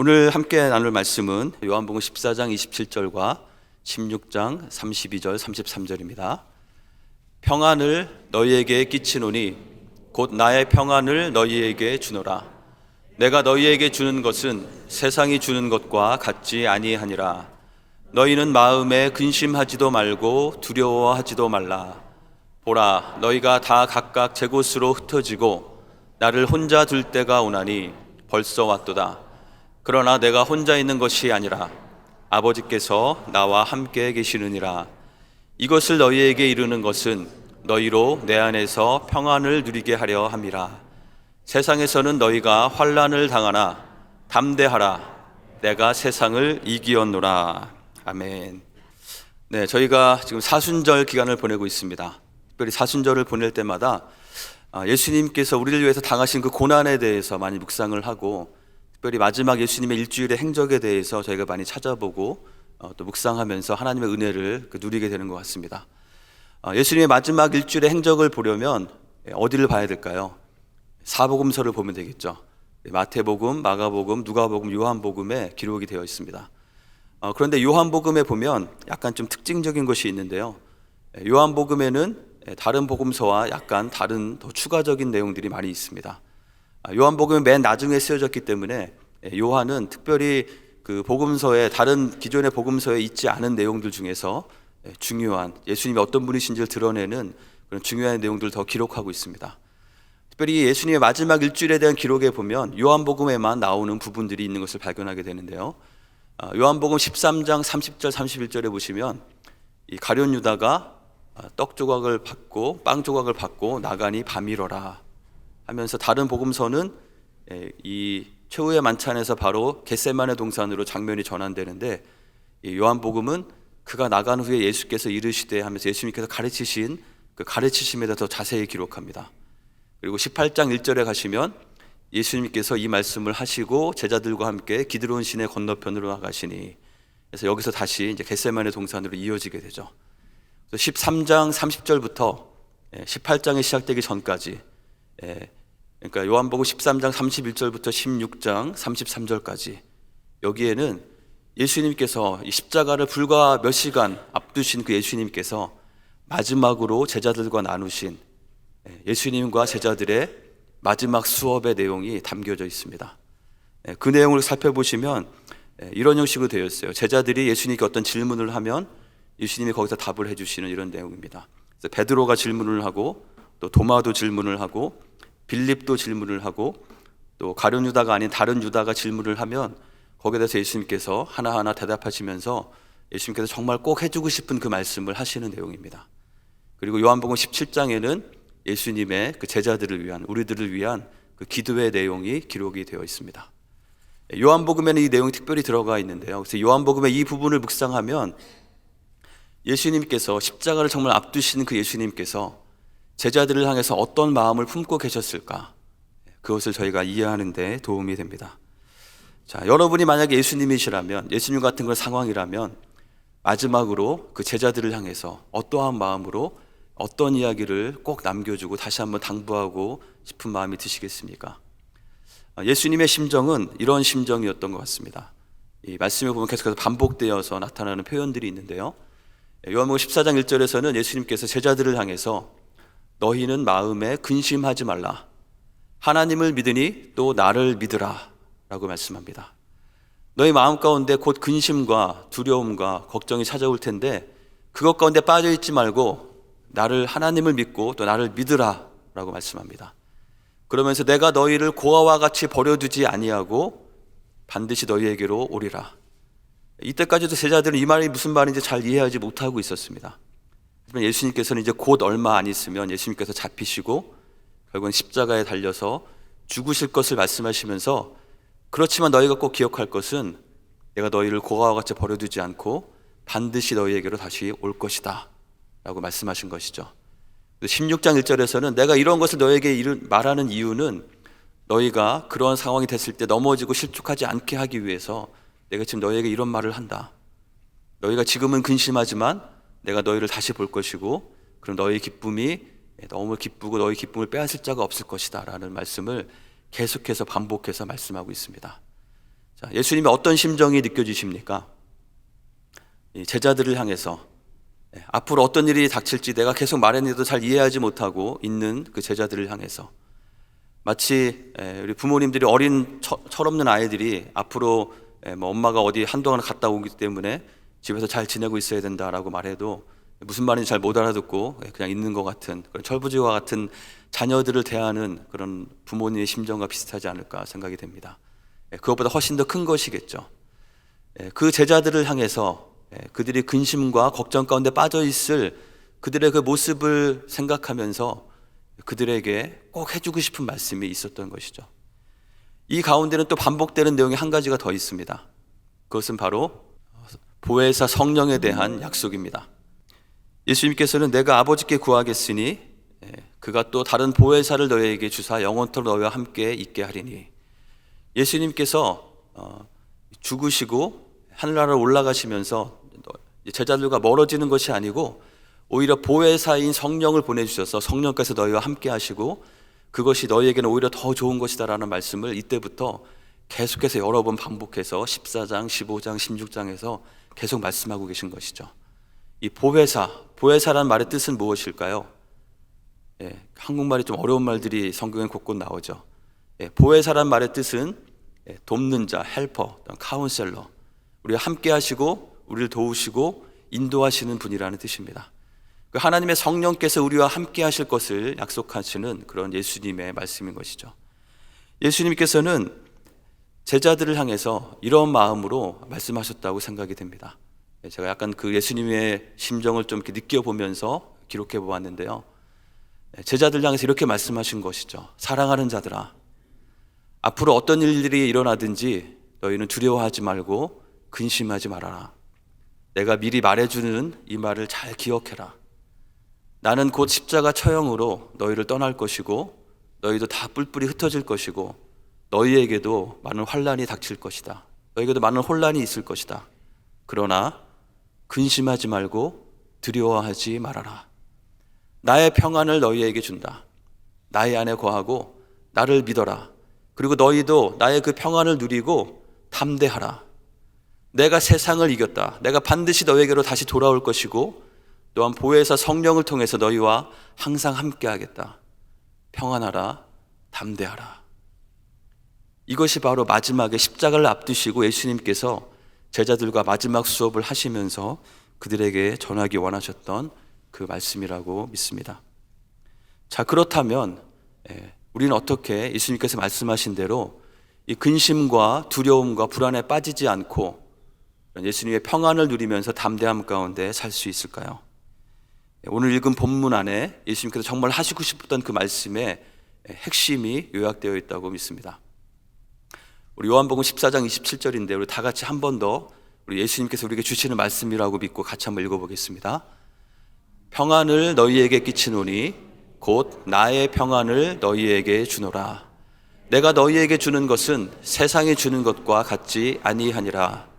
오늘 함께 나눌 말씀은 요한복음 14장 27절과 16장 32절 33절입니다. 평안을 너희에게 끼치노니 곧 나의 평안을 너희에게 주노라. 내가 너희에게 주는 것은 세상이 주는 것과 같지 아니하니라. 너희는 마음에 근심하지도 말고 두려워하지도 말라. 보라, 너희가 다 각각 제 곳으로 흩어지고 나를 혼자 둘 때가 오나니 벌써 왔도다. 그러나 내가 혼자 있는 것이 아니라 아버지께서 나와 함께 계시느니라. 이것을 너희에게 이르는 것은 너희로 내 안에서 평안을 누리게 하려 함이라. 세상에서는 너희가 환난을 당하나 담대하라. 내가 세상을 이기었노라. 아멘. 네, 저희가 지금 사순절 기간을 보내고 있습니다. 특별히 사순절을 보낼 때마다 예수님께서 우리를 위해서 당하신 그 고난에 대해서 많이 묵상을 하고, 특별히 마지막 예수님의 일주일의 행적에 대해서 저희가 많이 찾아보고 또 묵상하면서 하나님의 은혜를 누리게 되는 것 같습니다. 예수님의 마지막 일주일의 행적을 보려면 어디를 봐야 될까요? 사복음서를 보면 되겠죠. 마태복음, 마가복음, 누가복음, 요한복음에 기록이 되어 있습니다. 그런데 요한복음에 보면 약간 좀 특징적인 것이 있는데요. 요한복음에는 다른 복음서와 약간 다른 더 추가적인 내용들이 많이 있습니다. 요한복음은 맨 나중에 쓰여졌기 때문에 요한은 특별히 그 복음서에, 다른 기존의 복음서에 있지 않은 내용들 중에서 중요한, 예수님이 어떤 분이신지를 드러내는 그런 중요한 내용들을 더 기록하고 있습니다. 특별히 예수님의 마지막 일주일에 대한 기록에 보면 요한복음에만 나오는 부분들이 있는 것을 발견하게 되는데요. 요한복음 13장 30절 31절에 보시면 이 가룟 유다가 떡 조각을 받고 빵 조각을 받고 나가니 밤이러라 하면서, 다른 복음서는 이 최후의 만찬에서 바로 겟세마네 동산으로 장면이 전환되는데, 요한복음은 그가 나간 후에 예수께서 이르시되 하면서 예수님께서 가르치신 그 가르치심에 대해서 더 자세히 기록합니다. 그리고 18장 1절에 가시면 예수님께서 이 말씀을 하시고 제자들과 함께 기드론 시내 건너편으로 나가시니, 그래서 여기서 다시 이제 겟세마네 동산으로 이어지게 되죠. 13장 30절부터 18장이 시작되기 전까지, 그러니까 요한복음 13장 31절부터 16장 33절까지, 여기에는 예수님께서 이 십자가를 불과 몇 시간 앞두신 그 예수님께서 마지막으로 제자들과 나누신 예수님과 제자들의 마지막 수업의 내용이 담겨져 있습니다. 그 내용을 살펴보시면 이런 형식으로 되어 있어요. 제자들이 예수님께 어떤 질문을 하면 예수님이 거기서 답을 해주시는 이런 내용입니다. 그래서 베드로가 질문을 하고, 또 도마도 질문을 하고, 빌립도 질문을 하고, 또 가룟 유다가 아닌 다른 유다가 질문을 하면 거기에 대해서 예수님께서 하나하나 대답하시면서 예수님께서 정말 꼭 해주고 싶은 그 말씀을 하시는 내용입니다. 그리고 요한복음 17장에는 예수님의 그 제자들을 위한, 우리들을 위한 그 기도의 내용이 기록이 되어 있습니다. 요한복음에는 이 내용이 특별히 들어가 있는데요. 그래서 요한복음의 이 부분을 묵상하면 예수님께서, 십자가를 정말 앞두신 그 예수님께서 제자들을 향해서 어떤 마음을 품고 계셨을까, 그것을 저희가 이해하는 데 도움이 됩니다. 자, 여러분이 만약에 예수님이시라면, 예수님 같은 그런 상황이라면 마지막으로 그 제자들을 향해서 어떠한 마음으로 어떤 이야기를 꼭 남겨주고 다시 한번 당부하고 싶은 마음이 드시겠습니까? 예수님의 심정은 이런 심정이었던 것 같습니다. 이 말씀에 보면 계속해서 반복되어서 나타나는 표현들이 있는데요. 요한복음 14장 1절에서는 예수님께서 제자들을 향해서 너희는 마음에 근심하지 말라. 하나님을 믿으니 또 나를 믿으라 라고 말씀합니다. 너희 마음 가운데 곧 근심과 두려움과 걱정이 찾아올 텐데 그것 가운데 빠져있지 말고 나를, 하나님을 믿고 또 나를 믿으라 라고 말씀합니다. 그러면서 내가 너희를 고아와 같이 버려두지 아니하고 반드시 너희에게로 오리라. 이때까지도 제자들은 이 말이 무슨 말인지 잘 이해하지 못하고 있었습니다. 하지만 예수님께서는 이제 곧 얼마 안 있으면 예수님께서 잡히시고 결국은 십자가에 달려서 죽으실 것을 말씀하시면서, 그렇지만 너희가 꼭 기억할 것은 내가 너희를 고아와 같이 버려두지 않고 반드시 너희에게로 다시 올 것이다 라고 말씀하신 것이죠. 16장 1절에서는 내가 이런 것을 너희에게 말하는 이유는 너희가 그런 상황이 됐을 때 넘어지고 실족하지 않게 하기 위해서 내가 지금 너희에게 이런 말을 한다. 너희가 지금은 근심하지만 내가 너희를 다시 볼 것이고, 그럼 너희 기쁨이 너무 기쁘고 너희 기쁨을 빼앗을 자가 없을 것이다 라는 말씀을 계속해서 반복해서 말씀하고 있습니다. 예수님이 어떤 심정이 느껴지십니까? 이 제자들을 향해서 앞으로 어떤 일이 닥칠지 내가 계속 말했는데도 잘 이해하지 못하고 있는 그 제자들을 향해서 마치 우리 부모님들이 어린 철없는 아이들이 앞으로 뭐 엄마가 어디 한동안 갔다 오기 때문에 집에서 잘 지내고 있어야 된다라고 말해도 무슨 말인지 잘 못 알아듣고 그냥 있는 것 같은 그런 철부지와 같은 자녀들을 대하는 그런 부모님의 심정과 비슷하지 않을까 생각이 됩니다. 그것보다 훨씬 더 큰 것이겠죠. 그 제자들을 향해서 그들이 근심과 걱정 가운데 빠져 있을 그들의 그 모습을 생각하면서 그들에게 꼭 해주고 싶은 말씀이 있었던 것이죠. 이 가운데는 또 반복되는 내용이 한 가지가 더 있습니다. 그것은 바로 보혜사 성령에 대한 약속입니다. 예수님께서는 내가 아버지께 구하겠으니 그가 또 다른 보혜사를 너희에게 주사 영원토록 너희와 함께 있게 하리니. 예수님께서 죽으시고 하늘나라로 올라가시면서 제자들과 멀어지는 것이 아니고 오히려 보혜사인 성령을 보내주셔서 성령께서 너희와 함께 하시고 그것이 너희에게는 오히려 더 좋은 것이다라는 말씀을 이때부터 계속해서 여러 번 반복해서 14장, 15장, 16장에서 계속 말씀하고 계신 것이죠. 이 보혜사라는 말의 뜻은 무엇일까요? 한국말이 좀 어려운 말들이 성경에 곳곳 나오죠. 보혜사라는 말의 뜻은 돕는 자, 헬퍼, 카운셀러, 우리와 함께 하시고 우리를 도우시고 인도하시는 분이라는 뜻입니다. 하나님의 성령께서 우리와 함께 하실 것을 약속하시는 그런 예수님의 말씀인 것이죠. 예수님께서는 제자들을 향해서 이런 마음으로 말씀하셨다고 생각이 됩니다. 제가 약간 그 예수님의 심정을 좀 이렇게 느껴보면서 기록해 보았는데요. 제자들 향해서 이렇게 말씀하신 것이죠. 사랑하는 자들아, 앞으로 어떤 일들이 일어나든지 너희는 두려워하지 말고 근심하지 말아라. 내가 미리 말해주는 이 말을 잘 기억해라. 나는 곧 십자가 처형으로 너희를 떠날 것이고 너희도 다 뿔뿔이 흩어질 것이고 너희에게도 많은 환난이 닥칠 것이다. 너희에게도 많은 혼란이 있을 것이다. 그러나 근심하지 말고 두려워하지 말아라. 나의 평안을 너희에게 준다. 나의 안에 거하고 나를 믿어라. 그리고 너희도 나의 그 평안을 누리고 담대하라. 내가 세상을 이겼다. 내가 반드시 너희에게로 다시 돌아올 것이고 또한 보혜사 성령을 통해서 너희와 항상 함께 하겠다. 평안하라. 담대하라. 이것이 바로 마지막에 십자가를 앞두시고 예수님께서 제자들과 마지막 수업을 하시면서 그들에게 전하기 원하셨던 그 말씀이라고 믿습니다. 자, 그렇다면 우리는 어떻게 예수님께서 말씀하신 대로 이 근심과 두려움과 불안에 빠지지 않고 예수님의 평안을 누리면서 담대함 가운데 살 수 있을까요? 오늘 읽은 본문 안에 예수님께서 정말 하시고 싶었던 그 말씀의 핵심이 요약되어 있다고 믿습니다. 우리 요한복음 14장 27절인데 우리 다 같이 한 번 더 우리 예수님께서 우리에게 주시는 말씀이라고 믿고 같이 한번 읽어보겠습니다. 평안을 너희에게 끼치노니 곧 나의 평안을 너희에게 주노라. 내가 너희에게 주는 것은 세상이 주는 것과 같지 아니하니라.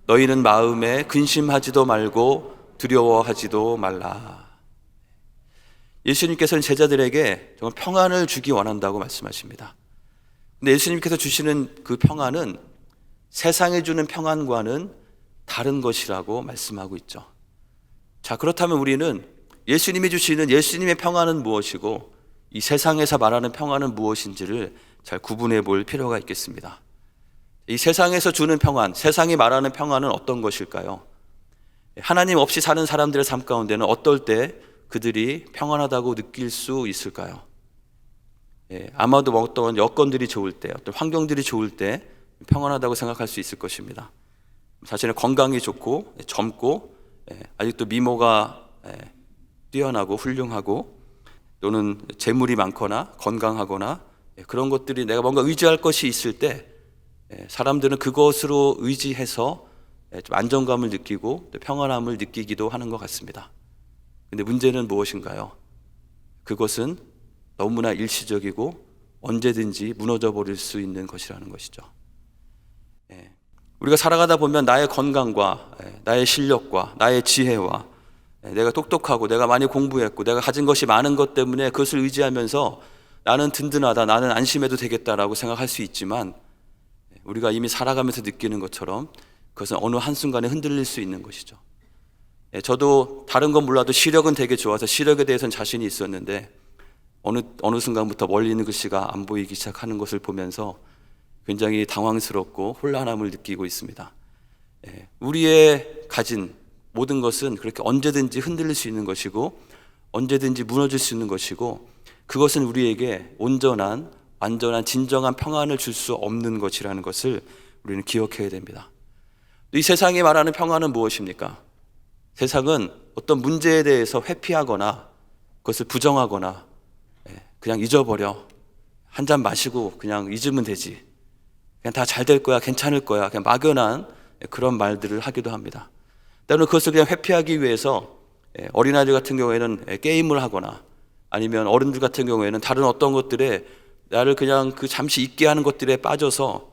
너희는 마음에 근심하지도 말고 두려워하지도 말라. 예수님께서는 제자들에게 정말 평안을 주기 원한다고 말씀하십니다. 근데 예수님께서 주시는 그 평안은 세상이 주는 평안과는 다른 것이라고 말씀하고 있죠. 자, 그렇다면 우리는 예수님이 주시는 예수님의 평안은 무엇이고 이 세상에서 말하는 평안은 무엇인지를 잘 구분해 볼 필요가 있겠습니다. 이 세상에서 주는 평안, 세상이 말하는 평안은 어떤 것일까요? 하나님 없이 사는 사람들의 삶 가운데는 어떨 때 그들이 평안하다고 느낄 수 있을까요? 아마도 어떤 여건들이 좋을 때, 어떤 환경들이 좋을 때 평안하다고 생각할 수 있을 것입니다. 자신의 건강이 좋고 젊고 아직도 미모가 뛰어나고 훌륭하고 또는 재물이 많거나 건강하거나 그런 것들이 내가 뭔가 의지할 것이 있을 때 사람들은 그것으로 의지해서 좀 안정감을 느끼고 평안함을 느끼기도 하는 것 같습니다. 근데 문제는 무엇인가요? 그것은 너무나 일시적이고 언제든지 무너져 버릴 수 있는 것이라는 것이죠. 우리가 살아가다 보면 나의 건강과 나의 실력과 나의 지혜와 내가 똑똑하고 내가 많이 공부했고 내가 가진 것이 많은 것 때문에 그것을 의지하면서 나는 든든하다, 나는 안심해도 되겠다라고 생각할 수 있지만 우리가 이미 살아가면서 느끼는 것처럼 그것은 어느 한순간에 흔들릴 수 있는 것이죠. 저도 다른 건 몰라도 시력은 되게 좋아서 시력에 대해서는 자신이 있었는데 어느 순간부터 멀리 있는 글씨가 안 보이기 시작하는 것을 보면서 굉장히 당황스럽고 혼란함을 느끼고 있습니다. 우리의 가진 모든 것은 그렇게 언제든지 흔들릴 수 있는 것이고 언제든지 무너질 수 있는 것이고 그것은 우리에게 온전한 완전한 진정한 평안을 줄 수 없는 것이라는 것을 우리는 기억해야 됩니다. 이 세상이 말하는 평안은 무엇입니까? 세상은 어떤 문제에 대해서 회피하거나 그것을 부정하거나 그냥 잊어버려, 한 잔 마시고 그냥 잊으면 되지, 그냥 다 잘 될 거야, 괜찮을 거야, 그냥 막연한 그런 말들을 하기도 합니다. 때로는 그것을 그냥 회피하기 위해서 어린아이들 같은 경우에는 게임을 하거나 아니면 어른들 같은 경우에는 다른 어떤 것들에 나를 그냥 그 잠시 잊게 하는 것들에 빠져서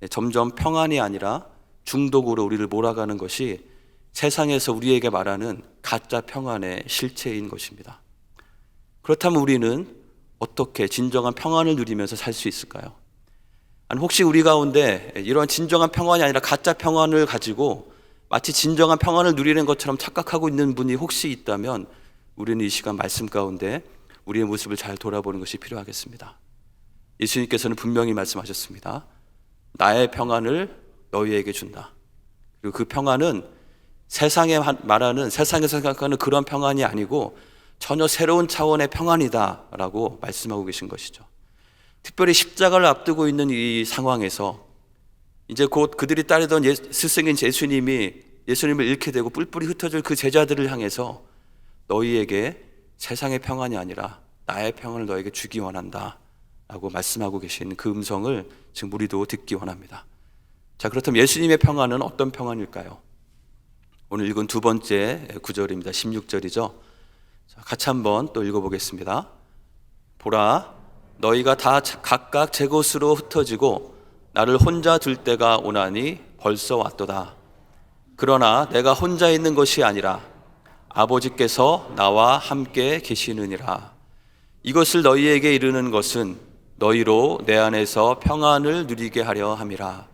점점 평안이 아니라 중독으로 우리를 몰아가는 것이 세상에서 우리에게 말하는 가짜 평안의 실체인 것입니다. 그렇다면 우리는 어떻게 진정한 평안을 누리면서 살 수 있을까요? 아니, 혹시 우리 가운데 이런 진정한 평안이 아니라 가짜 평안을 가지고 마치 진정한 평안을 누리는 것처럼 착각하고 있는 분이 혹시 있다면 우리는 이 시간 말씀 가운데 우리의 모습을 잘 돌아보는 것이 필요하겠습니다. 예수님께서는 분명히 말씀하셨습니다. 나의 평안을 너희에게 준다. 그리고 그 평안은 세상에 말하는, 세상에서 생각하는 그런 평안이 아니고 전혀 새로운 차원의 평안이다 라고 말씀하고 계신 것이죠. 특별히 십자가를 앞두고 있는 이 상황에서 이제 곧 그들이 따르던 스승인 예수님을 잃게 되고 뿔뿔이 흩어질 그 제자들을 향해서 너희에게 세상의 평안이 아니라 나의 평안을 너에게 주기 원한다 라고 말씀하고 계신 그 음성을 지금 우리도 듣기 원합니다. 자, 그렇다면 예수님의 평안은 어떤 평안일까요? 오늘 읽은 두 번째 구절입니다. 16절이죠. 자, 같이 한번 또 읽어보겠습니다. 보라, 너희가 다 각각 제 곳으로 흩어지고 나를 혼자 둘 때가 오나니 벌써 왔도다. 그러나 내가 혼자 있는 것이 아니라 아버지께서 나와 함께 계시느니라. 이것을 너희에게 이르는 것은 너희로 내 안에서 평안을 누리게 하려 함이라.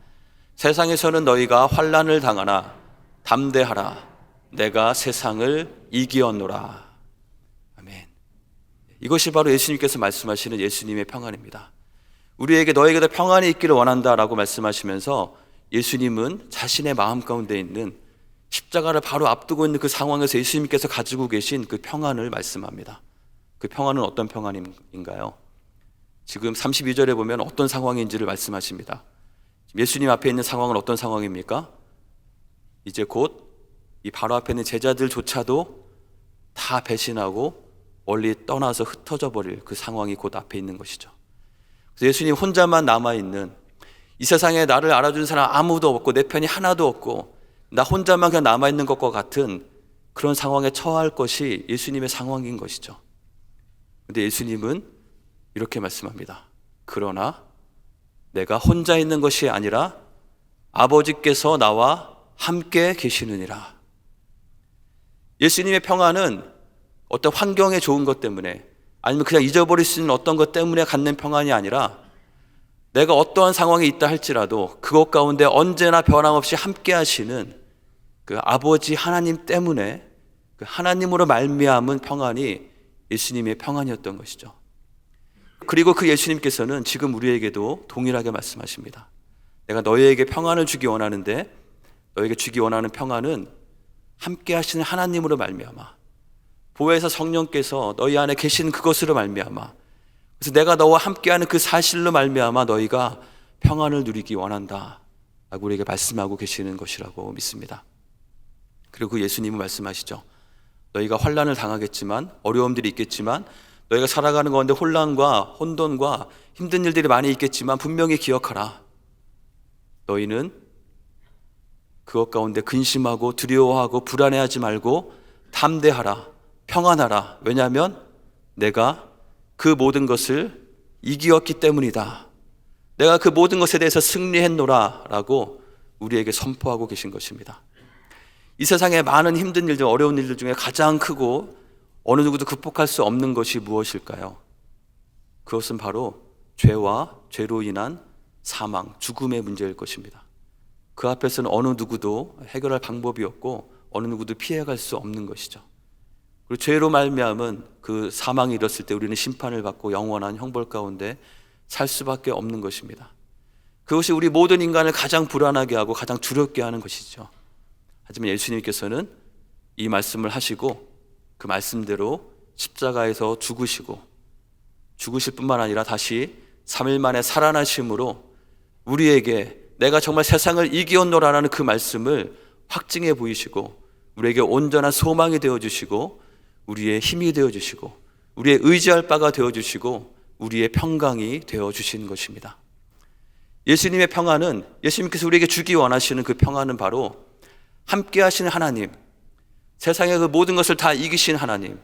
세상에서는 너희가 환난을 당하나 담대하라. 내가 세상을 이기었노라. 아멘. 이것이 바로 예수님께서 말씀하시는 예수님의 평안입니다. 우리에게 너에게도 평안이 있기를 원한다라고 말씀하시면서 예수님은 자신의 마음 가운데 있는 십자가를 바로 앞두고 있는 그 상황에서 예수님께서 가지고 계신 그 평안을 말씀합니다. 그 평안은 어떤 평안인가요? 지금 32절에 보면 어떤 상황인지를 말씀하십니다. 예수님 앞에 있는 상황은 어떤 상황입니까? 이제 곧 이 바로 앞에 있는 제자들조차도 다 배신하고 멀리 떠나서 흩어져 버릴 그 상황이 곧 앞에 있는 것이죠. 그래서 예수님 혼자만 남아있는, 이 세상에 나를 알아주는 사람 아무도 없고 내 편이 하나도 없고 나 혼자만 그냥 남아있는 것과 같은 그런 상황에 처할 것이 예수님의 상황인 것이죠. 그런데 예수님은 이렇게 말씀합니다. 그러나 내가 혼자 있는 것이 아니라 아버지께서 나와 함께 계시느니라. 예수님의 평안은 어떤 환경에 좋은 것 때문에 아니면 그냥 잊어버릴 수 있는 어떤 것 때문에 갖는 평안이 아니라 내가 어떠한 상황에 있다 할지라도 그것 가운데 언제나 변함없이 함께 하시는 그 아버지 하나님 때문에 그 하나님으로 말미암은 평안이 예수님의 평안이었던 것이죠. 그리고 그 예수님께서는 지금 우리에게도 동일하게 말씀하십니다. 내가 너희에게 평안을 주기 원하는데 너희에게 주기 원하는 평안은 함께 하시는 하나님으로 말미암아, 보혜사 성령께서 너희 안에 계신 그것으로 말미암아, 그래서 내가 너와 함께하는 그 사실로 말미암아 너희가 평안을 누리기 원한다 라고 우리에게 말씀하고 계시는 것이라고 믿습니다. 그리고 그 예수님은 말씀하시죠. 너희가 환난을 당하겠지만, 어려움들이 있겠지만, 너희가 살아가는 가운데 혼란과 혼돈과 힘든 일들이 많이 있겠지만 분명히 기억하라. 너희는 그것 가운데 근심하고 두려워하고 불안해하지 말고 담대하라, 평안하라. 왜냐하면 내가 그 모든 것을 이기었기 때문이다. 내가 그 모든 것에 대해서 승리했노라 라고 우리에게 선포하고 계신 것입니다. 이 세상에 많은 힘든 일들, 어려운 일들 중에 가장 크고 어느 누구도 극복할 수 없는 것이 무엇일까요? 그것은 바로 죄와 죄로 인한 사망, 죽음의 문제일 것입니다. 그 앞에서는 어느 누구도 해결할 방법이 없고 어느 누구도 피해갈 수 없는 것이죠. 그리고 죄로 말미암은 그 사망이 이뤘을 때 우리는 심판을 받고 영원한 형벌 가운데 살 수밖에 없는 것입니다. 그것이 우리 모든 인간을 가장 불안하게 하고 가장 두렵게 하는 것이죠. 하지만 예수님께서는 이 말씀을 하시고 그 말씀대로 십자가에서 죽으실 뿐만 아니라 다시 3일 만에 살아나심으로 우리에게 내가 정말 세상을 이기었노라라는 그 말씀을 확증해 보이시고 우리에게 온전한 소망이 되어주시고 우리의 힘이 되어주시고 우리의 의지할 바가 되어주시고 우리의 평강이 되어주신 것입니다. 예수님의 평안은, 예수님께서 우리에게 주기 원하시는 그 평안은 바로 함께 하시는 하나님, 세상의 그 모든 것을 다 이기신 하나님,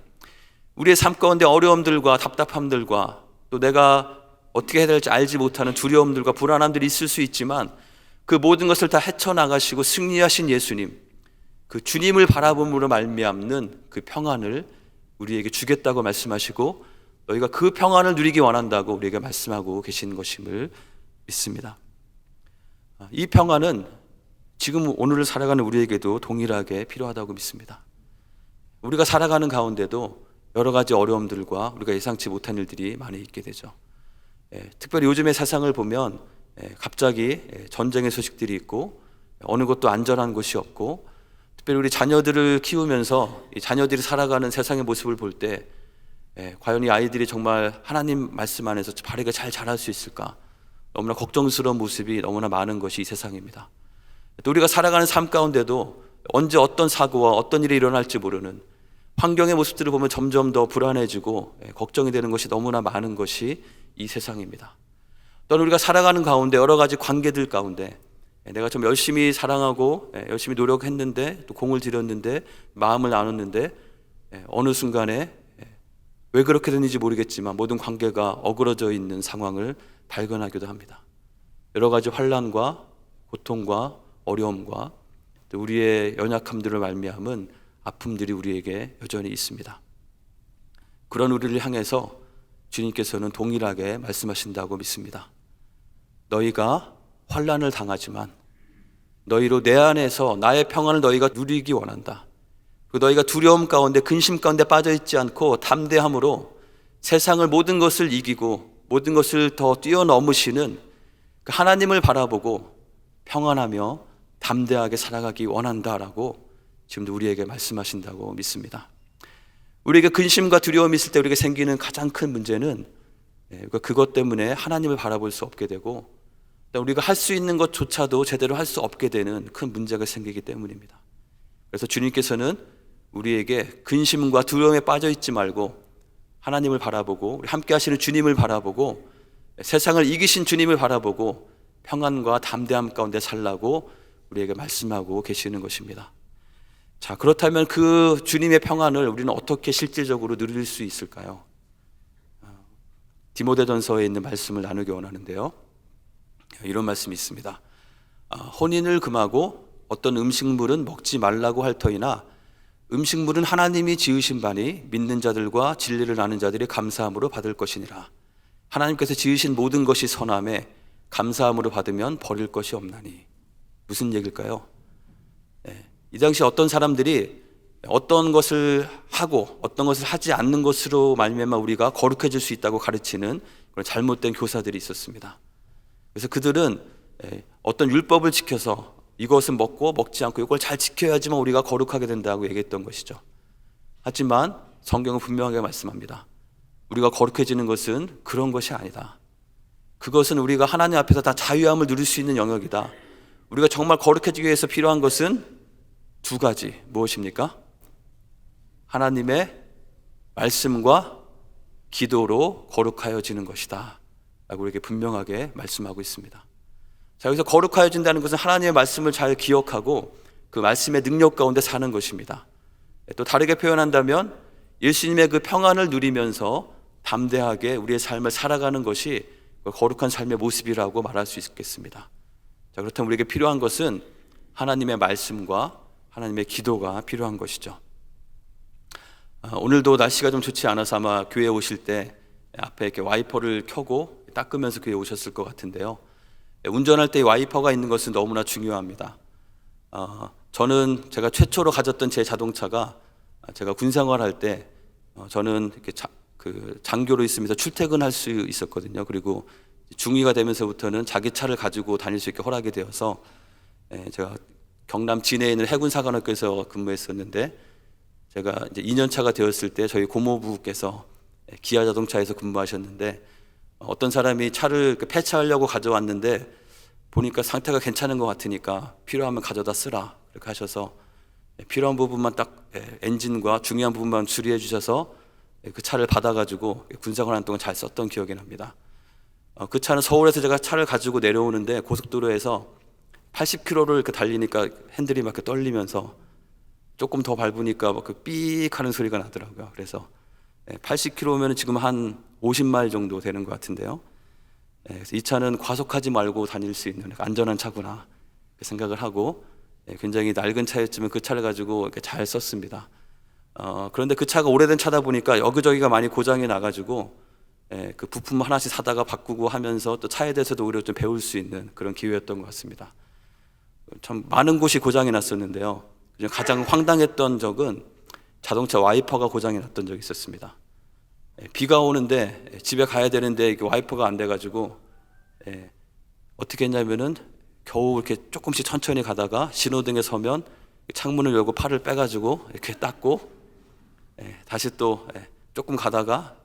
우리의 삶 가운데 어려움들과 답답함들과 또 내가 어떻게 해야 될지 알지 못하는 두려움들과 불안함들이 있을 수 있지만 그 모든 것을 다 헤쳐나가시고 승리하신 예수님, 그 주님을 바라봄으로 말미암는 그 평안을 우리에게 주겠다고 말씀하시고 너희가 그 평안을 누리기 원한다고 우리에게 말씀하고 계신 것임을 믿습니다. 이 평안은 지금 오늘을 살아가는 우리에게도 동일하게 필요하다고 믿습니다. 우리가 살아가는 가운데도 여러 가지 어려움들과 우리가 예상치 못한 일들이 많이 있게 되죠. 특별히 요즘의 세상을 보면 갑자기 전쟁의 소식들이 있고 어느 곳도 안전한 곳이 없고 특별히 우리 자녀들을 키우면서 이 자녀들이 살아가는 세상의 모습을 볼 때 과연 이 아이들이 정말 하나님 말씀 안에서 바르게 잘 자랄 수 있을까? 너무나 걱정스러운 모습이 너무나 많은 것이 이 세상입니다. 또 우리가 살아가는 삶 가운데도 언제 어떤 사고와 어떤 일이 일어날지 모르는 환경의 모습들을 보면 점점 더 불안해지고 걱정이 되는 것이 너무나 많은 것이 이 세상입니다. 또는 우리가 살아가는 가운데 여러 가지 관계들 가운데 내가 좀 열심히 사랑하고 열심히 노력했는데 또 공을 들였는데 마음을 나눴는데 어느 순간에 왜 그렇게 됐는지 모르겠지만 모든 관계가 어그러져 있는 상황을 발견하기도 합니다. 여러 가지 환난과 고통과 어려움과 또 우리의 연약함들을 말미암은 아픔들이 우리에게 여전히 있습니다. 그런 우리를 향해서 주님께서는 동일하게 말씀하신다고 믿습니다. 너희가 환난을 당하지만 너희로 내 안에서 나의 평안을 너희가 누리기 원한다. 그리고 너희가 두려움 가운데 근심 가운데 빠져있지 않고 담대함으로 세상을 모든 것을 이기고 모든 것을 더 뛰어넘으시는 그 하나님을 바라보고 평안하며 담대하게 살아가기 원한다라고 지금도 우리에게 말씀하신다고 믿습니다. 우리에게 근심과 두려움이 있을 때 우리에게 생기는 가장 큰 문제는 그것 때문에 하나님을 바라볼 수 없게 되고 우리가 할 수 있는 것조차도 제대로 할 수 없게 되는 큰 문제가 생기기 때문입니다. 그래서 주님께서는 우리에게 근심과 두려움에 빠져 있지 말고 하나님을 바라보고 우리 함께 하시는 주님을 바라보고 세상을 이기신 주님을 바라보고 평안과 담대함 가운데 살라고 우리에게 말씀하고 계시는 것입니다. 자, 그렇다면 그 주님의 평안을 우리는 어떻게 실질적으로 누릴 수 있을까요? 디모데전서에 있는 말씀을 나누기 원하는데요. 이런 말씀이 있습니다. 혼인을 금하고 어떤 음식물은 먹지 말라고 할 터이나 음식물은 하나님이 지으신 바니 믿는 자들과 진리를 아는 자들이 감사함으로 받을 것이니라. 하나님께서 지으신 모든 것이 선함에 감사함으로 받으면 버릴 것이 없나니. 무슨 얘기일까요? 이 당시 어떤 사람들이 어떤 것을 하고 어떤 것을 하지 않는 것으로 말미암아 우리가 거룩해질 수 있다고 가르치는 그런 잘못된 교사들이 있었습니다. 그래서 그들은 어떤 율법을 지켜서 이것은 먹고 먹지 않고 이걸 잘 지켜야지만 우리가 거룩하게 된다고 얘기했던 것이죠. 하지만 성경은 분명하게 말씀합니다. 우리가 거룩해지는 것은 그런 것이 아니다. 그것은 우리가 하나님 앞에서 다 자유함을 누릴 수 있는 영역이다. 우리가 정말 거룩해지기 위해서 필요한 것은 두 가지. 무엇입니까? 하나님의 말씀과 기도로 거룩하여지는 것이다 라고 우리에게 분명하게 말씀하고 있습니다. 자, 여기서 거룩하여진다는 것은 하나님의 말씀을 잘 기억하고 그 말씀의 능력 가운데 사는 것입니다. 또 다르게 표현한다면 예수님의 그 평안을 누리면서 담대하게 우리의 삶을 살아가는 것이 거룩한 삶의 모습이라고 말할 수 있겠습니다. 자, 그렇다면 우리에게 필요한 것은 하나님의 말씀과 하나님의 기도가 필요한 것이죠. 오늘도 날씨가 좀 좋지 않아서 아마 교회에 오실 때 앞에 이렇게 와이퍼를 켜고 닦으면서 교회에 오셨을 것 같은데요. 운전할 때 와이퍼가 있는 것은 너무나 중요합니다. 저는 제가 최초로 가졌던 제 자동차가 제가 군 생활할 때 저는 이렇게 장교로 있으면서 출퇴근할 수 있었거든요. 그리고 중2가 되면서부터는 자기 차를 가지고 다닐 수 있게 허락이 되어서 제가 경남 진해에 있는 해군사관학교에서 근무했었는데 제가 이제 2년 차가 되었을 때 저희 고모부께서 기아 자동차에서 근무하셨는데 어떤 사람이 차를 폐차하려고 가져왔는데 보니까 상태가 괜찮은 것 같으니까 필요하면 가져다 쓰라 그렇게 하셔서 필요한 부분만 딱 엔진과 중요한 부분만 수리해 주셔서 그 차를 받아가지고 군생활하는 동안 잘 썼던 기억이 납니다. 그 차는 서울에서 제가 차를 가지고 내려오는데 고속도로에서 80km를 이렇게 달리니까 핸들이 막 이렇게 떨리면서 조금 더 밟으니까 막 그 삑 하는 소리가 나더라고요. 그래서 80km면 지금 한 50마일 정도 되는 것 같은데요. 그래서 이 차는 과속하지 말고 다닐 수 있는 안전한 차구나 생각을 하고 굉장히 낡은 차였지만 그 차를 가지고 이렇게 잘 썼습니다. 그런데 그 차가 오래된 차다 보니까 여기저기가 많이 고장이 나가지고 그 부품 하나씩 사다가 바꾸고 하면서 또 차에 대해서도 오히려 좀 배울 수 있는 그런 기회였던 것 같습니다. 참 많은 곳이 고장이 났었는데요. 가장 황당했던 적은 자동차 와이퍼가 고장이 났던 적이 있었습니다. 비가 오는데 집에 가야 되는데 와이퍼가 안 돼가지고 어떻게 했냐면은 겨우 이렇게 조금씩 천천히 가다가 신호등에 서면 창문을 열고 팔을 빼가지고 이렇게 닦고 다시 또 조금 가다가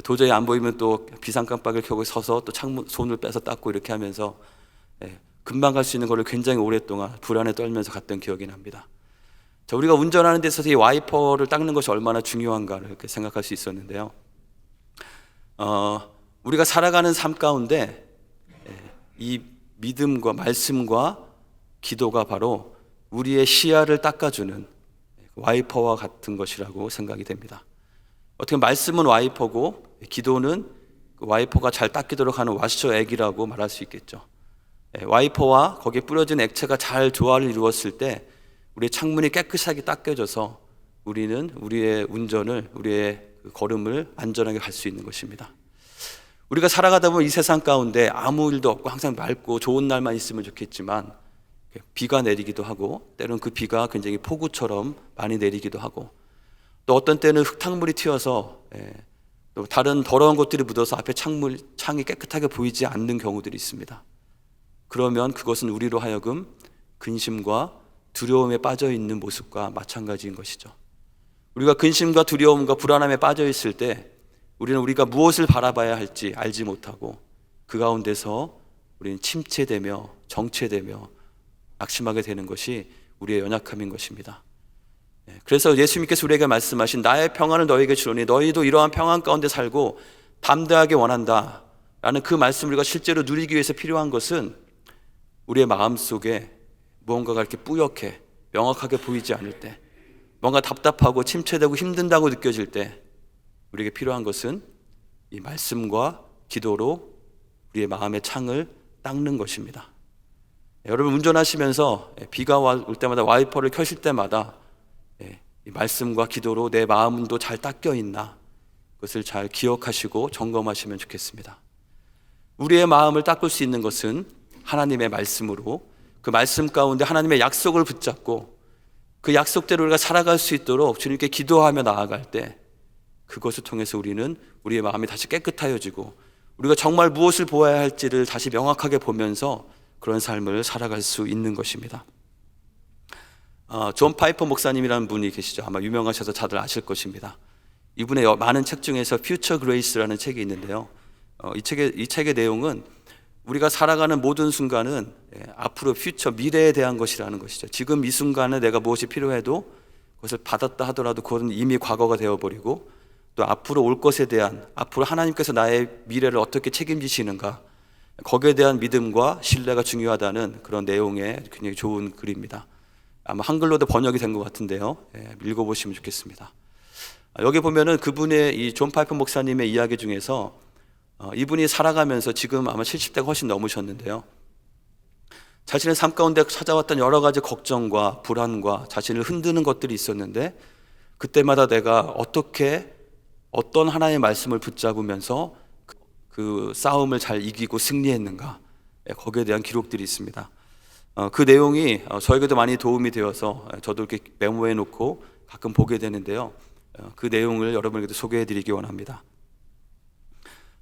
도저히 안 보이면 또 비상깜빡이를 켜고 서서 또 창문 손을 빼서 닦고 이렇게 하면서 금방 갈 수 있는 거를 굉장히 오랫동안 불안에 떨면서 갔던 기억이 납니다. 자, 우리가 운전하는 데 있어서 이 와이퍼를 닦는 것이 얼마나 중요한가를 이렇게 생각할 수 있었는데요. 우리가 살아가는 삶 가운데 이 믿음과 말씀과 기도가 바로 우리의 시야를 닦아주는 와이퍼와 같은 것이라고 생각이 됩니다. 어떻게 말씀은 와이퍼고 기도는 그 와이퍼가 잘 닦이도록 하는 와셔액이라고 말할 수 있겠죠. 와이퍼와 거기에 뿌려진 액체가 잘 조화를 이루었을 때 우리의 창문이 깨끗하게 닦여져서 우리는 우리의 운전을, 우리의 걸음을 안전하게 갈 수 있는 것입니다. 우리가 살아가다 보면 이 세상 가운데 아무 일도 없고 항상 맑고 좋은 날만 있으면 좋겠지만 비가 내리기도 하고 때로는 그 비가 굉장히 폭우처럼 많이 내리기도 하고 또 어떤 때는 흙탕물이 튀어서 또 다른 더러운 것들이 묻어서 앞에 창이 깨끗하게 보이지 않는 경우들이 있습니다. 그러면 그것은 우리로 하여금 근심과 두려움에 빠져 있는 모습과 마찬가지인 것이죠. 우리가 근심과 두려움과 불안함에 빠져 있을 때 우리는 우리가 무엇을 바라봐야 할지 알지 못하고 그 가운데서 우리는 침체되며 정체되며 낙심하게 되는 것이 우리의 연약함인 것입니다. 그래서 예수님께서 우리에게 말씀하신 나의 평안을 너희에게 주노니 너희도 이러한 평안 가운데 살고 담대하게 원한다 라는 그 말씀을 우리가 실제로 누리기 위해서 필요한 것은 우리의 마음속에 무언가가 이렇게 뿌옇게 명확하게 보이지 않을 때 뭔가 답답하고 침체되고 힘든다고 느껴질 때 우리에게 필요한 것은 이 말씀과 기도로 우리의 마음의 창을 닦는 것입니다. 여러분 운전하시면서 비가 올 때마다 와이퍼를 켜실 때마다 이 말씀과 기도로 내 마음도 잘 닦여 있나 그것을 잘 기억하시고 점검하시면 좋겠습니다. 우리의 마음을 닦을 수 있는 것은 하나님의 말씀으로 그 말씀 가운데 하나님의 약속을 붙잡고 그 약속대로 우리가 살아갈 수 있도록 주님께 기도하며 나아갈 때 그것을 통해서 우리는 우리의 마음이 다시 깨끗하여지고 우리가 정말 무엇을 보아야 할지를 다시 명확하게 보면서 그런 삶을 살아갈 수 있는 것입니다. 존 파이퍼 목사님이라는 분이 계시죠. 아마 유명하셔서 다들 아실 것입니다. 이분의 많은 책 중에서 퓨처 그레이스라는 책이 있는데요. 이 책의 내용은 우리가 살아가는 모든 순간은 앞으로 퓨처 미래에 대한 것이라는 것이죠. 지금 이 순간에 내가 무엇이 필요해도 그것을 받았다 하더라도 그것은 이미 과거가 되어버리고 또 앞으로 올 것에 대한 앞으로 하나님께서 나의 미래를 어떻게 책임지시는가 거기에 대한 믿음과 신뢰가 중요하다는 그런 내용의 굉장히 좋은 글입니다. 아마 한글로도 번역이 된 것 같은데요. 읽어보시면 좋겠습니다. 여기 보면은 그분의 이 존 파이퍼 목사님의 이야기 중에서 이분이 살아가면서 지금 아마 70대가 훨씬 넘으셨는데요. 자신의 삶 가운데 찾아왔던 여러 가지 걱정과 불안과 자신을 흔드는 것들이 있었는데 그때마다 내가 어떤 하나님의 말씀을 붙잡으면서 그 싸움을 잘 이기고 승리했는가 거기에 대한 기록들이 있습니다. 그 내용이 저에게도 많이 도움이 되어서 저도 이렇게 메모해 놓고 가끔 보게 되는데요. 그 내용을 여러분에게도 소개해 드리기 원합니다.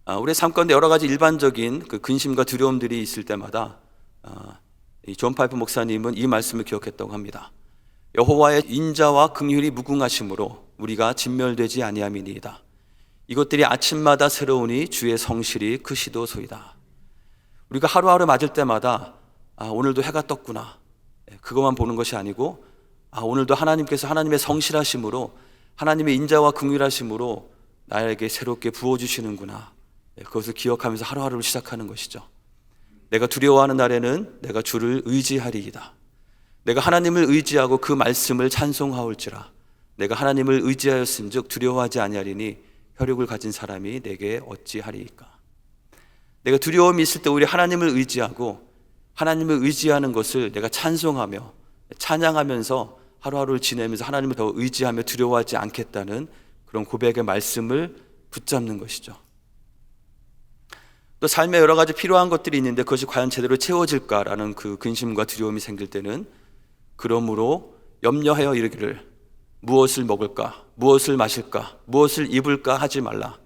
우리의 삶 가운데 여러 가지 일반적인 그 근심과 두려움들이 있을 때마다 이 존 파이프 목사님은 이 말씀을 기억했다고 합니다. 여호와의 인자와 긍휼이 무궁하심으로 우리가 진멸되지 아니함이니이다. 이것들이 아침마다 새로우니 주의 성실이 크시도소이다. 우리가 하루하루 맞을 때마다 오늘도 해가 떴구나, 그것만 보는 것이 아니고 오늘도 하나님께서 하나님의 성실하심으로, 하나님의 인자와 긍휼하심으로 나에게 새롭게 부어주시는구나, 그것을 기억하면서 하루하루를 시작하는 것이죠. 내가 두려워하는 날에는 내가 주를 의지하리이다. 내가 하나님을 의지하고 그 말씀을 찬송하올지라. 내가 하나님을 의지하였은즉 두려워하지 아니하리니 혈육을 가진 사람이 내게 어찌하리이까. 내가 두려움이 있을 때 오히려 하나님을 의지하고 하나님을 의지하는 것을 내가 찬송하며 찬양하면서 하루하루를 지내면서 하나님을 더 의지하며 두려워하지 않겠다는 그런 고백의 말씀을 붙잡는 것이죠. 또 삶에 여러 가지 필요한 것들이 있는데 그것이 과연 제대로 채워질까라는 그 근심과 두려움이 생길 때는 그러므로 염려하여 이르기를 무엇을 먹을까, 무엇을 마실까, 무엇을 입을까 하지 말라.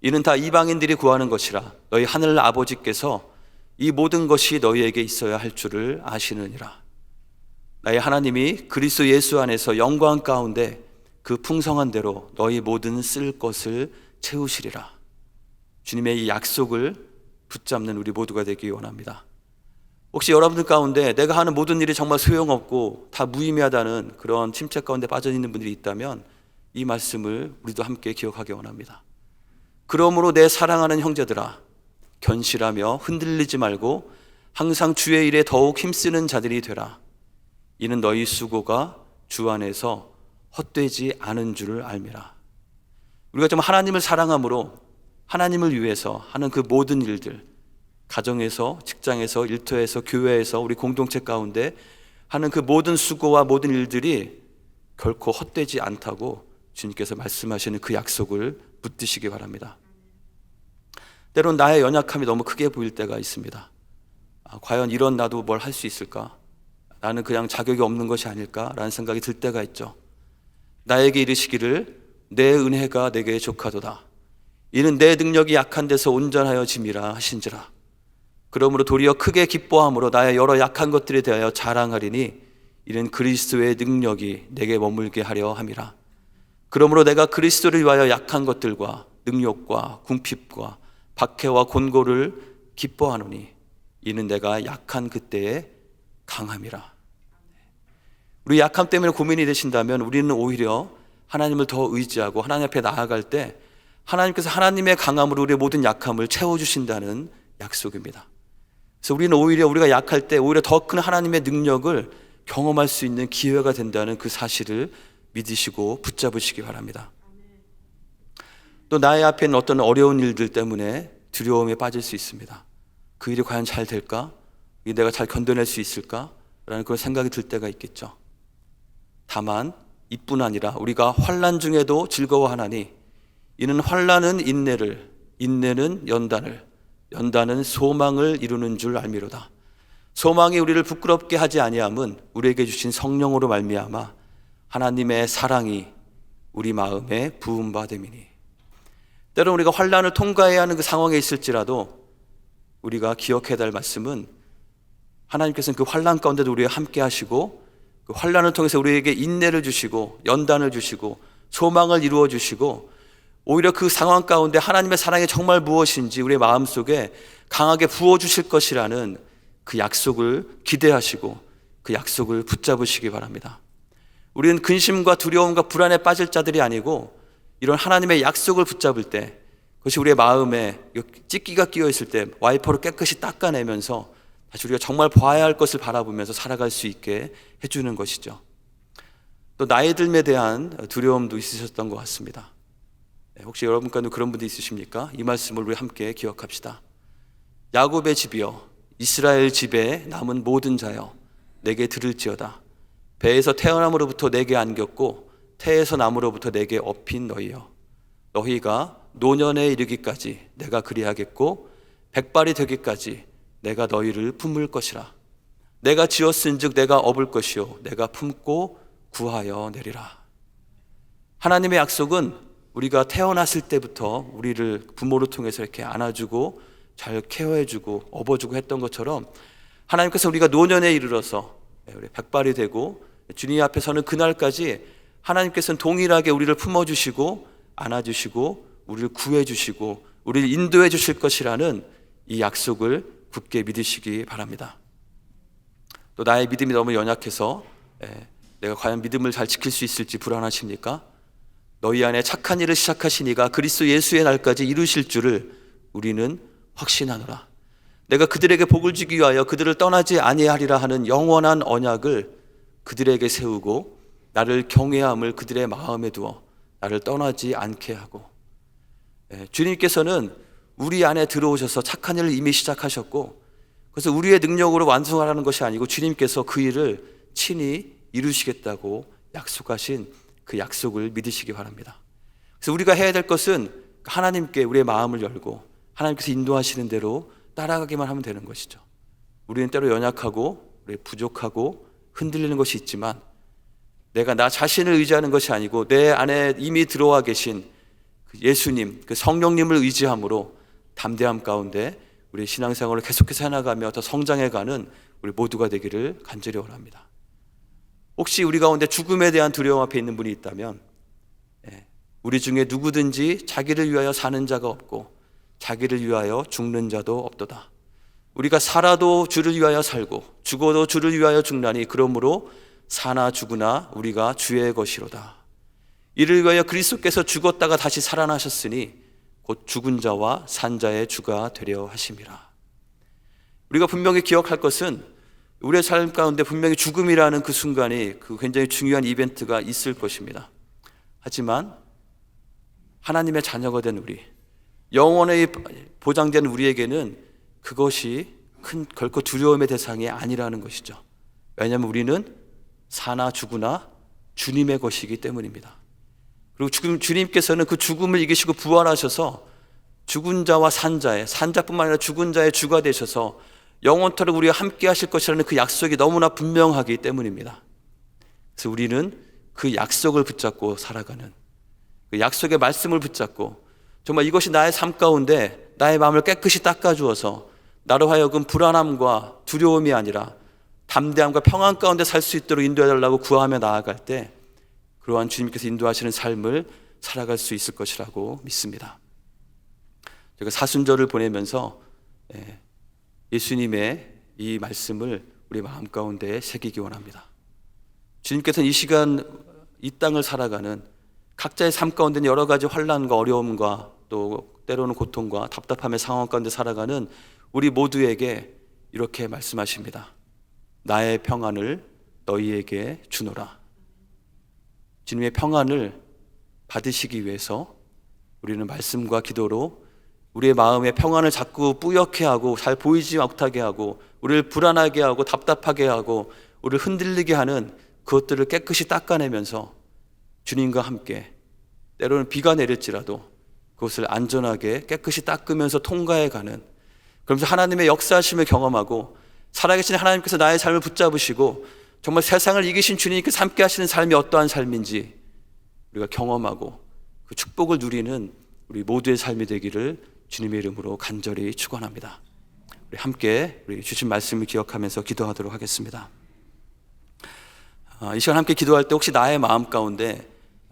이는 다 이방인들이 구하는 것이라. 너희 하늘 아버지께서 이 모든 것이 너희에게 있어야 할 줄을 아시느니라. 나의 하나님이 그리스도 예수 안에서 영광 가운데 그 풍성한 대로 너희 모든 쓸 것을 채우시리라. 주님의 이 약속을 붙잡는 우리 모두가 되기 원합니다. 혹시 여러분들 가운데 내가 하는 모든 일이 정말 소용없고 다 무의미하다는 그런 침체 가운데 빠져 있는 분들이 있다면 이 말씀을 우리도 함께 기억하기 원합니다. 그러므로 내 사랑하는 형제들아, 견실하며 흔들리지 말고 항상 주의 일에 더욱 힘쓰는 자들이 되라. 이는 너희 수고가 주 안에서 헛되지 않은 줄을 알미라. 우리가 좀 하나님을 사랑함으로 하나님을 위해서 하는 그 모든 일들, 가정에서, 직장에서, 일터에서, 교회에서, 우리 공동체 가운데 하는 그 모든 수고와 모든 일들이 결코 헛되지 않다고 주님께서 말씀하시는 그 약속을 붙드시기 바랍니다. 때론 나의 연약함이 너무 크게 보일 때가 있습니다. 과연 이런 나도 뭘 할 수 있을까? 나는 그냥 자격이 없는 것이 아닐까라는 생각이 들 때가 있죠. 나에게 이르시기를 내 은혜가 내게 족하도다. 이는 내 능력이 약한 데서 온전하여 짐이라 하신지라. 그러므로 도리어 크게 기뻐함으로 나의 여러 약한 것들에 대하여 자랑하리니 이는 그리스도의 능력이 내게 머물게 하려 함이라. 그러므로 내가 그리스도를 위하여 약한 것들과 능욕과 궁핍과 박해와 곤고를 기뻐하노니 이는 내가 약한 그때에 강함이라. 우리 약함 때문에 고민이 되신다면 우리는 오히려 하나님을 더 의지하고 하나님 앞에 나아갈 때 하나님께서 하나님의 강함으로 우리의 모든 약함을 채워주신다는 약속입니다. 그래서 우리는 오히려 우리가 약할 때 오히려 더 큰 하나님의 능력을 경험할 수 있는 기회가 된다는 그 사실을 믿으시고 붙잡으시기 바랍니다. 또 나의 앞에 있는 어떤 어려운 일들 때문에 두려움에 빠질 수 있습니다. 그 일이 과연 잘 될까? 내가 잘 견뎌낼 수 있을까? 라는 그런 생각이 들 때가 있겠죠. 다만 이뿐 아니라 우리가 환난 중에도 즐거워하나니 이는 환난은 인내를, 인내는 연단을, 연단은 소망을 이루는 줄 알미로다. 소망이 우리를 부끄럽게 하지 아니함은 우리에게 주신 성령으로 말미암아 하나님의 사랑이 우리 마음에 부은 바 됨이니. 때론 우리가 환난을 통과해야 하는 그 상황에 있을지라도 우리가 기억해야 할 말씀은 하나님께서는 그 환난 가운데도 우리와 함께 하시고 그 환난을 통해서 우리에게 인내를 주시고 연단을 주시고 소망을 이루어 주시고 오히려 그 상황 가운데 하나님의 사랑이 정말 무엇인지 우리의 마음속에 강하게 부어주실 것이라는 그 약속을 기대하시고 그 약속을 붙잡으시기 바랍니다. 우리는 근심과 두려움과 불안에 빠질 자들이 아니고 이런 하나님의 약속을 붙잡을 때 그것이 우리의 마음에 찢기가 끼어 있을 때 와이퍼로 깨끗이 닦아내면서 다시 우리가 정말 봐야 할 것을 바라보면서 살아갈 수 있게 해주는 것이죠. 또 나이 듦에 대한 두려움도 있으셨던 것 같습니다. 혹시 여러분 가운데 그런 분들 있으십니까? 이 말씀을 우리 함께 기억합시다. 야곱의 집이여 이스라엘 집에 남은 모든 자여 내게 들을지어다. 배에서 태어남으로부터 내게 안겼고 태에서 남으로부터 내게 업힌 너희여 너희가 노년에 이르기까지 내가 그리하겠고 백발이 되기까지 내가 너희를 품을 것이라. 내가 지었은즉 내가 업을 것이요 내가 품고 구하여 내리라. 하나님의 약속은 우리가 태어났을 때부터 우리를 부모를 통해서 이렇게 안아주고 잘 케어해주고 업어주고 했던 것처럼, 하나님께서 우리가 노년에 이르러서 우리 백발이 되고 주님 앞에 서는 그날까지 하나님께서는 동일하게 우리를 품어주시고 안아주시고 우리를 구해주시고 우리를 인도해 주실 것이라는 이 약속을 굳게 믿으시기 바랍니다. 또 나의 믿음이 너무 연약해서 내가 과연 믿음을 잘 지킬 수 있을지 불안하십니까? 너희 안에 착한 일을 시작하신 이가 그리스도 예수의 날까지 이루실 줄을 우리는 확신하노라. 내가 그들에게 복을 주기 위하여 그들을 떠나지 아니하리라 하는 영원한 언약을 그들에게 세우고 나를 경외함을 그들의 마음에 두어 나를 떠나지 않게 하고, 주님께서는 우리 안에 들어오셔서 착한 일을 이미 시작하셨고, 그래서 우리의 능력으로 완성하라는 것이 아니고 주님께서 그 일을 친히 이루시겠다고 약속하신 그 약속을 믿으시기 바랍니다. 그래서 우리가 해야 될 것은 하나님께 우리의 마음을 열고 하나님께서 인도하시는 대로 따라가기만 하면 되는 것이죠. 우리는 때로 연약하고 우리 부족하고 흔들리는 것이 있지만, 내가 나 자신을 의지하는 것이 아니고 내 안에 이미 들어와 계신 그 예수님, 그 성령님을 의지함으로 담대함 가운데 우리 신앙생활을 계속해서 해나가며 더 성장해가는 우리 모두가 되기를 간절히 원합니다. 혹시 우리 가운데 죽음에 대한 두려움 앞에 있는 분이 있다면, 우리 중에 누구든지 자기를 위하여 사는 자가 없고 자기를 위하여 죽는 자도 없도다. 우리가 살아도 주를 위하여 살고 죽어도 주를 위하여 죽나니 그러므로 사나 죽으나 우리가 주의 것이로다. 이를 위하여 그리스도께서 죽었다가 다시 살아나셨으니 곧 죽은 자와 산 자의 주가 되려 하심이라. 우리가 분명히 기억할 것은 우리의 삶 가운데 분명히 죽음이라는 그 순간이 그 굉장히 중요한 이벤트가 있을 것입니다. 하지만 하나님의 자녀가 된 우리, 영원히 보장된 우리에게는 그것이 결코 두려움의 대상이 아니라는 것이죠. 왜냐하면 우리는 사나 죽으나 주님의 것이기 때문입니다. 그리고 주님께서는 그 죽음을 이기시고 부활하셔서 죽은 자와 산 자뿐만 아니라 죽은 자의 주가 되셔서 영원토록 우리와 함께 하실 것이라는 그 약속이 너무나 분명하기 때문입니다. 그래서 우리는 그 약속을 붙잡고 살아가는, 그 약속의 말씀을 붙잡고 정말 이것이 나의 삶 가운데 나의 마음을 깨끗이 닦아주어서 나로 하여금 불안함과 두려움이 아니라 담대함과 평안 가운데 살 수 있도록 인도해달라고 구하며 나아갈 때 그러한 주님께서 인도하시는 삶을 살아갈 수 있을 것이라고 믿습니다. 제가 사순절을 보내면서 예수님의 이 말씀을 우리 마음 가운데 새기기 원합니다. 주님께서는 이 시간 이 땅을 살아가는 각자의 삶 가운데 여러 가지 환난과 어려움과 또 때로는 고통과 답답함의 상황 가운데 살아가는 우리 모두에게 이렇게 말씀하십니다. 나의 평안을 너희에게 주노라. 주님의 평안을 받으시기 위해서 우리는 말씀과 기도로 우리의 마음의 평안을 자꾸 뿌옇게 하고 잘 보이지 못하게 하고 우리를 불안하게 하고 답답하게 하고 우리를 흔들리게 하는 그것들을 깨끗이 닦아내면서 주님과 함께 때로는 비가 내릴지라도 그것을 안전하게 깨끗이 닦으면서 통과해가는, 그러면서 하나님의 역사하심을 경험하고 살아계신 하나님께서 나의 삶을 붙잡으시고 정말 세상을 이기신 주님께서 함께 하시는 삶이 어떠한 삶인지 우리가 경험하고 그 축복을 누리는 우리 모두의 삶이 되기를 주님의 이름으로 간절히 축원합니다. 우리 함께 우리 주신 말씀을 기억하면서 기도하도록 하겠습니다. 이 시간 함께 기도할 때 혹시 나의 마음 가운데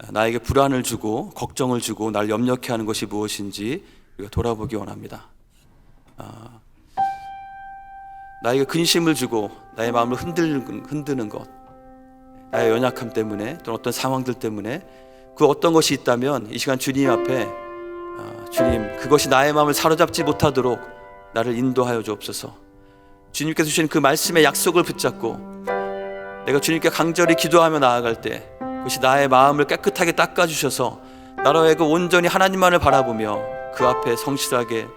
나에게 불안을 주고 걱정을 주고 날 염려케 하는 것이 무엇인지 우리가 돌아보기 원합니다. 나에게 근심을 주고 나의 마음을 흔드는 것, 나의 연약함 때문에 또는 어떤 상황들 때문에 그 어떤 것이 있다면 이 시간 주님 앞에 주님, 그것이 나의 마음을 사로잡지 못하도록 나를 인도하여 주옵소서. 주님께서 주신 그 말씀의 약속을 붙잡고 내가 주님께 강절히 기도하며 나아갈 때 그것이 나의 마음을 깨끗하게 닦아주셔서 나로 하여금 온전히 하나님만을 바라보며 그 앞에 성실하게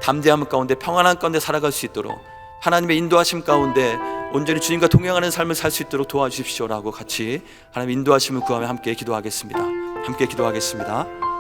담대함 가운데 평안한 가운데 살아갈 수 있도록 하나님의 인도하심 가운데 온전히 주님과 동행하는 삶을 살 수 있도록 도와주십시오라고 같이 하나님의 인도하심을 구하며 함께 기도하겠습니다. 함께 기도하겠습니다.